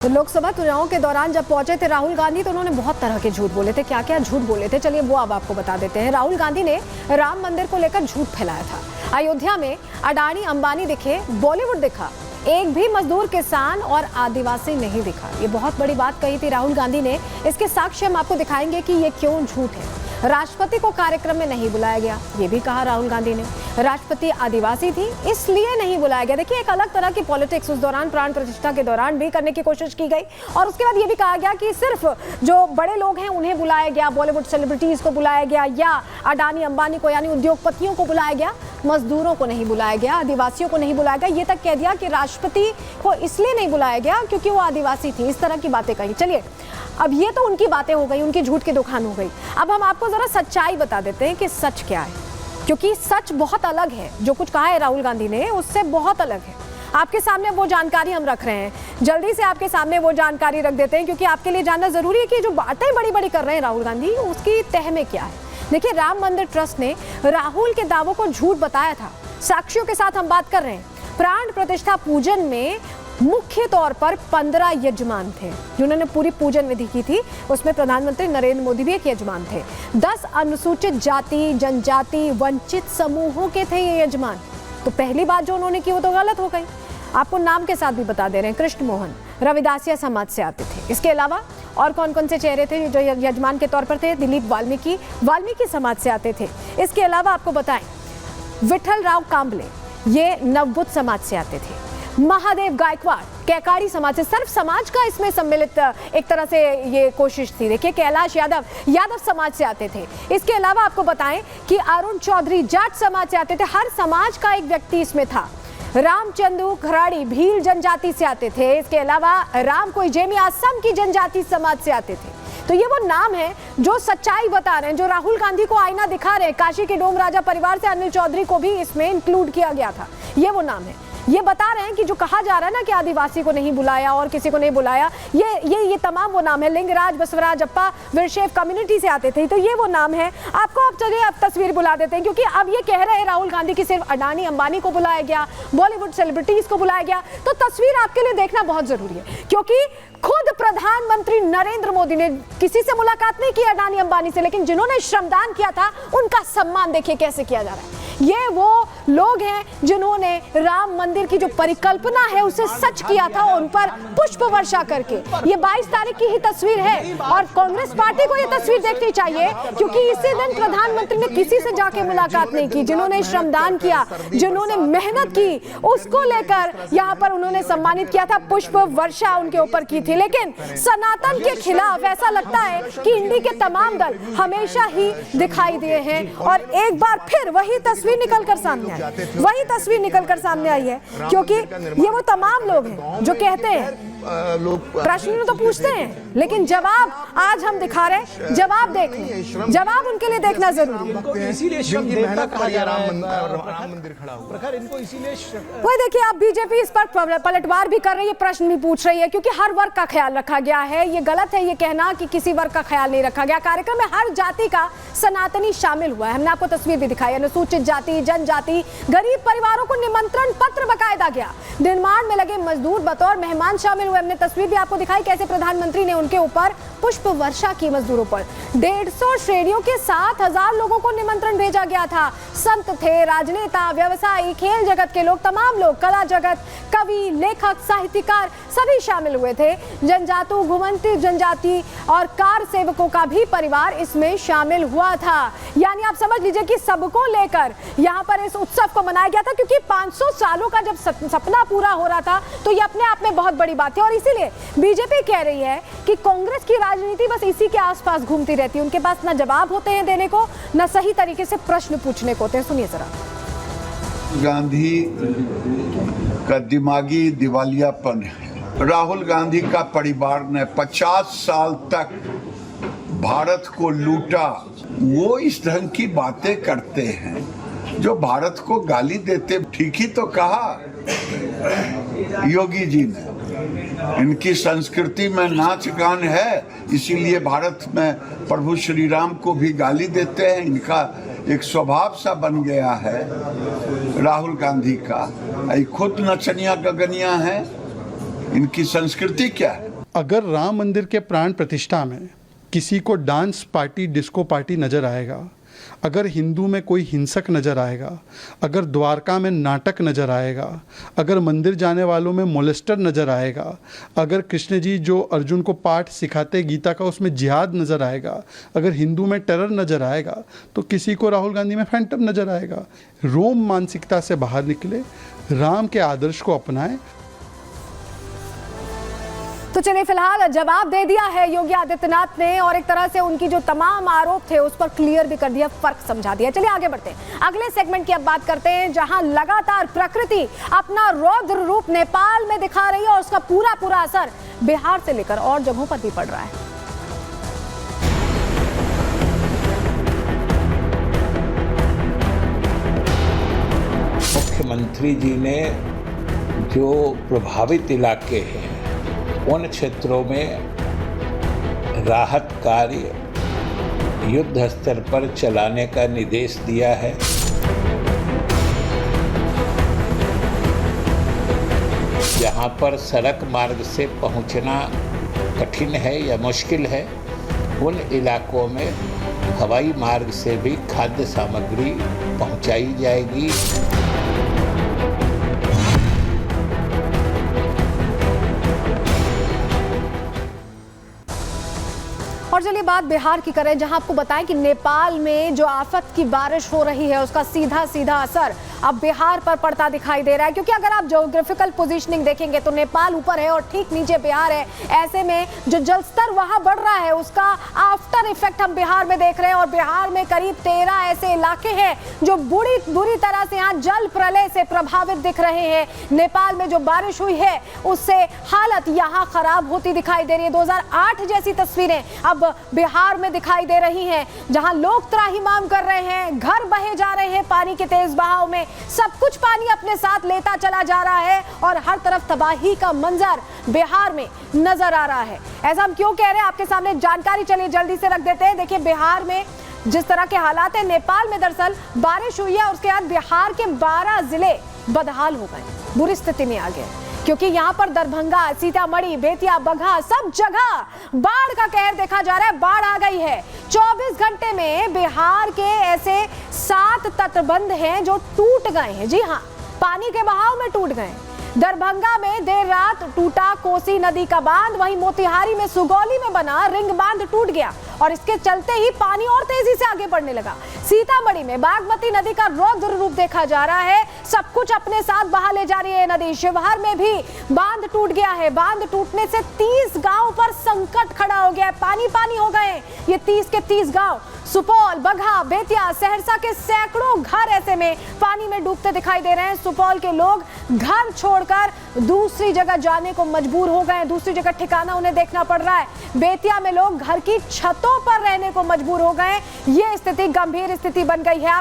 तो लोकसभा चुनावों के दौरान जब पहुंचे थे राहुल गांधी तो उन्होंने बहुत तरह के झूठ बोले थे। क्या क्या झूठ बोले थे, चलिए वो अब आपको बता देते हैं। राहुल गांधी ने राम मंदिर को लेकर झूठ फैलाया था। अयोध्या में अडानी अंबानी दिखे, बॉलीवुड दिखा, एक भी मजदूर, किसान और आदिवासी नहीं दिखा। ये बहुत बड़ी बात कही थी राहुल गांधी ने। इसके साक्ष्य हम आपको दिखाएंगे कि ये क्यों झूठ है। राष्ट्रपति को कार्यक्रम में नहीं बुलाया गया, ये भी कहा राहुल गांधी ने। राष्ट्रपति आदिवासी थी इसलिए नहीं बुलाया गया। देखिए, एक अलग तरह की पॉलिटिक्स उस दौरान प्राण प्रतिष्ठा के दौरान भी करने की कोशिश की गई और उसके बाद ये भी कहा गया कि सिर्फ जो बड़े लोग हैं उन्हें बुलाया गया, बॉलीवुड सेलिब्रिटीज को बुलाया गया या अडानी अंबानी को यानी उद्योगपतियों को बुलाया गया, मजदूरों को नहीं बुलाया गया, आदिवासियों को नहीं बुलाया गया। ये तक कह दिया कि राष्ट्रपति को इसलिए नहीं बुलाया गया क्योंकि वो आदिवासी थी। इस तरह की बातें कही। चलिए, अब ये तो उनकी बातें हो गई, उनकी झूठ की दुकान हो गई। अब हम आपको जरा सच्चाई बता देते हैं कि सच क्या है, क्योंकि सच बहुत अलग है। जो कुछ कहा है राहुल गांधी ने उससे बहुत अलग है। आपके सामने वो जानकारी हम रख रहे हैं, जल्दी से आपके सामने वो जानकारी रख देते हैं, क्योंकि आपके लिए जानना जरूरी है कि जो बातें बड़ी बड़ी कर रहे हैं राहुल गांधी उसकी तह में क्या है। देखिए, राम मंदिर ट्रस्ट ने राहुल के दावों को झूठ बताया था। साक्ष्यों के साथ हम बात कर रहे हैं। प्राण प्रतिष्ठा पूजन में मुख्य तौर पर 15 यजमान थे जिन्होंने पूरी पूजन विधि की थी। उसमें प्रधानमंत्री नरेंद्र मोदी भी एक यजमान थे। 10 अनुसूचित जाति, जनजाति, वंचित समूहों के थे ये यजमान। तो पहली बात जो उन्होंने की वो तो गलत हो गई। आपको नाम के साथ भी बता दे रहे हैं। कृष्ण मोहन रविदासिया समाज से आते थे। इसके अलावा और कौन कौन से चेहरे थे जो यजमान के तौर पर थे? दिलीप वाल्मीकि समाज से आते थे। इसके अलावा आपको बताएं, विठल राव कांबले ये नवबुद्ध समाज से आते थे। महादेव गायकवाड़ कैकाड़ी समाज से, सर्व समाज का इसमें सम्मिलित एक तरह से ये कोशिश थी। देखिए, कैलाश यादव समाज से आते थे। इसके अलावा आपको बताएं कि अरुण चौधरी जाट समाज से आते थे। हर समाज का एक व्यक्ति इसमें था। रामचंद्र घराड़ी भील जनजाति से आते थे। इसके अलावा राम कोई जेमी असम की जनजाति समाज से आते थे। तो ये वो नाम है जो सच्चाई बता रहे हैं, जो राहुल गांधी को आईना दिखा रहे हैं। काशी के डोम राजा परिवार से अनिल चौधरी को भी इसमें इंक्लूड किया गया था। ये वो नाम है। ये बता रहे हैं कि जो कहा जा रहा है ना कि आदिवासी को नहीं बुलाया और किसी को नहीं बुलाया, ये तमाम वो नाम है। लिंगराज, बसवराज, अप्पा, वीरशैव कम्युनिटी से आते थे। तो ये वो नाम है। आपको अब चलिए अब तस्वीर बुला देते हैं, क्योंकि अब ये कह रहे हैं राहुल गांधी की सिर्फ अडानी अंबानी को बुलाया गया, बॉलीवुड सेलिब्रिटीज को बुलाया गया। तो तस्वीर आपके लिए देखना बहुत जरूरी है, क्योंकि खुद प्रधानमंत्री नरेंद्र मोदी ने किसी से मुलाकात नहीं की अडानी अंबानी से, लेकिन जिन्होंने श्रमदान किया था उनका सम्मान देखिए कैसे किया जा रहा है। ये वो लोग हैं जिन्होंने राम मंदिर की जो परिकल्पना है उसे सच किया था, उन पर पुष्प वर्षा करके। ये 22 तारीख की ही तस्वीर है और कांग्रेस पार्टी को ये तस्वीर देखनी चाहिए, क्योंकि इसी दिन प्रधानमंत्री ने किसी से जाके मुलाकात नहीं की। जिन्होंने श्रमदान किया, जिन्होंने मेहनत की, उसको लेकर यहाँ पर उन्होंने सम्मानित किया था, पुष्प वर्षा उनके ऊपर की थी। लेकिन सनातन के खिलाफ ऐसा लगता है कि इंडी के तमाम दल हमेशा ही दिखाई दिए हैं और एक बार फिर वही तस्वीर निकलकर सामने आई। वही तस्वीर निकलकर सामने आई है, क्योंकि ये वो तमाम लोग हैं जो कहते हैं, प्रश्न तो पूछते हैं लेकिन जवाब आज हम दिखा रहे हैं। जवाब देखने, जवाब उनके लिए देखना जरूरी है। इसीलिए श्रम देवता कहा जा रहा है, राम मंदिर खड़ा हुआ। प्रखर इनको इसीलिए वही देखिए, आप बीजेपी इस पर पलटवार भी कर रही है, प्रश्न भी पूछ रही है, क्योंकि हर वर्ग का ख्याल रखा गया है। ये गलत है ये कहना कि किसी वर्ग का ख्याल नहीं रखा गया। कार्यक्रम में हर जाति का सनातनी शामिल हुआ है। हमने आपको तस्वीर भी दिखाई। अनुसूचित जाति, जनजाति, गरीब परिवारों को निमंत्रण पत्र बकायदा गया। निर्माण में लगे मजदूर बतौर मेहमान शामिल हुए। हमने तस्वीर भी आपको दिखाई कैसे प्रधानमंत्री ने उनके ऊपर पुष्प वर्षा की। मजदूरों पर 150 श्रेणियों के 7000 लोगों को निमंत्रण भेजा गया था। संत थे, राजनेता, व्यवसायी, खेल जगत के लोग, तमाम लोग, कला जगत, कवि, लेखक, साहित्यकार सभी शामिल हुए थे। जनजातु, घुमंती जनजाति और कार सेवकों का भी परिवार इसमें शामिल हुआ था। यानी आप समझ लीजिए कि सबको लेकर यहाँ पर इस उत्सव को मनाया गया था, क्योंकि 500 सालों का जब सपना पूरा हो रहा था तो ये अपने आप में बहुत बड़ी बात है। और इसीलिए बीजेपी कह रही है कि कांग्रेस की राजनीति बस इसी के आसपास घूमती रहती है। उनके पास ना जवाब होते हैं देने को, ना सही तरीके से प्रश्न पूछने को होते हैं। सुनिए जरा। गांधी का दिमागी दिवालियापन है। राहुल गांधी का परिवार ने 50 साल तक भारत को लूटा। वो इस ढंग की बातें करते हैं जो भारत को गाली देते। ठीक ही तो कहा योगी जी ने, इनकी संस्कृति में नाच गान है, इसीलिए भारत में प्रभु श्री राम को भी गाली देते हैं। इनका एक स्वभाव सा बन गया है राहुल गांधी का। खुद नचनिया गगनिया है, इनकी संस्कृति क्या है? अगर राम मंदिर के प्राण प्रतिष्ठा में किसी को डांस पार्टी डिस्को पार्टी नज़र आएगा, अगर हिंदू में कोई हिंसक नज़र आएगा, अगर द्वारका में नाटक नज़र आएगा, अगर मंदिर जाने वालों में मोलेस्टर नज़र आएगा, अगर कृष्ण जी जो अर्जुन को पाठ सिखाते गीता का उसमें जिहाद नज़र आएगा, अगर हिंदू में टेरर नज़र आएगा, तो किसी को राहुल गांधी में फैंटम नज़र आएगा। रोम मानसिकता से बाहर निकले, राम के आदर्श को अपनाएं। तो चलिए, फिलहाल जवाब दे दिया है योगी आदित्यनाथ ने और एक तरह से उनकी जो तमाम आरोप थे उस पर क्लियर भी कर दिया, फर्क समझा दिया। चलिए आगे बढ़ते हैं, अगले सेगमेंट की अब बात करते हैं, जहां लगातार प्रकृति अपना रौद्र रूप नेपाल में दिखा रही है और उसका पूरा असर बिहार से लेकर और जगहों पर भी पड़ रहा है। मुख्यमंत्री जी ने जो प्रभावित इलाके हैं उन क्षेत्रों में राहत कार्य युद्ध स्तर पर चलाने का निर्देश दिया है। जहां पर सड़क मार्ग से पहुंचना कठिन है या मुश्किल है, उन इलाकों में हवाई मार्ग से भी खाद्य सामग्री पहुंचाई जाएगी। और चलिए बात बिहार की करें, जहां आपको बताएं कि नेपाल में जो आफत की बारिश हो रही है उसका सीधा असर अब बिहार पर पड़ता दिखाई दे रहा है, क्योंकि अगर आप ज्योग्राफिकल पोजीशनिंग देखेंगे तो नेपाल ऊपर है और ठीक नीचे बिहार है। ऐसे में जो जलस्तर वहां बढ़ रहा है उसका आफ्टर इफेक्ट हम बिहार में देख रहे हैं और बिहार में करीब 13 ऐसे इलाके हैं जो बुरी तरह से यहाँ जल प्रलय से प्रभावित दिख रहे हैं। नेपाल में जो बारिश हुई है उससे हालत यहाँ खराब होती दिखाई दे रही है। 2008 जैसी तस्वीरें अब बिहार में दिखाई दे रही हैं, जहां लोग त्राहिमाम कर रहे हैं, घर बहे जा रहे हैं पानी के तेज बहाव में, सब कुछ पानी अपने साथ लेता चला जा रहा है और हर तरफ तबाही का मंजर बिहार में नजर आ रहा है। ऐसा हम क्यों कह रहे हैं, आपके सामने जानकारी चलिए जल्दी से रख देते हैं। देखिए, बिहार में जिस तरह के हालात है, नेपाल में दरअसल बारिश हुई है और उसके बाद बिहार के 12 जिले बदहाल हो गए, बुरी स्थिति में आ गए, क्योंकि यहाँ पर दरभंगा, सीतामढ़ी, बेतिया, बगहा सब जगह बाढ़ का कहर देखा जा रहा है। बाढ़ आ गई है। 24 घंटे में बिहार के ऐसे 7 तटबंध हैं जो टूट गए हैं। जी हाँ, पानी के बहाव में टूट गए। दरभंगा में देर रात टूटा कोसी नदी का बांध, वहीं मोतिहारी में सुगौली में बना रिंग बांध टूट गया और इसके चलते ही पानी और तेजी से आगे बढ़ने लगा। सीतामढ़ी में बागमती नदी का रौद्र रूप देखा जा रहा है, सब कुछ अपने साथ बहा ले जा रही है नदी। शिवहर में भी बांध टूट गया है। बांध टूटने से 30 गांव पर संकट खड़ा हो गया है, पानी हो गए ये 30 के 30 गांव। सुपौल, बगहा, बेतिया, सहरसा के सैकड़ों घर ऐसे में पानी में डूबते दिखाई दे रहे हैं। सुपौल के लोग घर छोड़कर दूसरी जगह जाने को मजबूर हो गए, दूसरी जगह ठिकाना उन्हें देखना पड़ रहा है। बेतिया में लोग घर की छतों पर रहने को मजबूर हो गए। ये स्थिति गंभीर स्थिति बन गई है। आप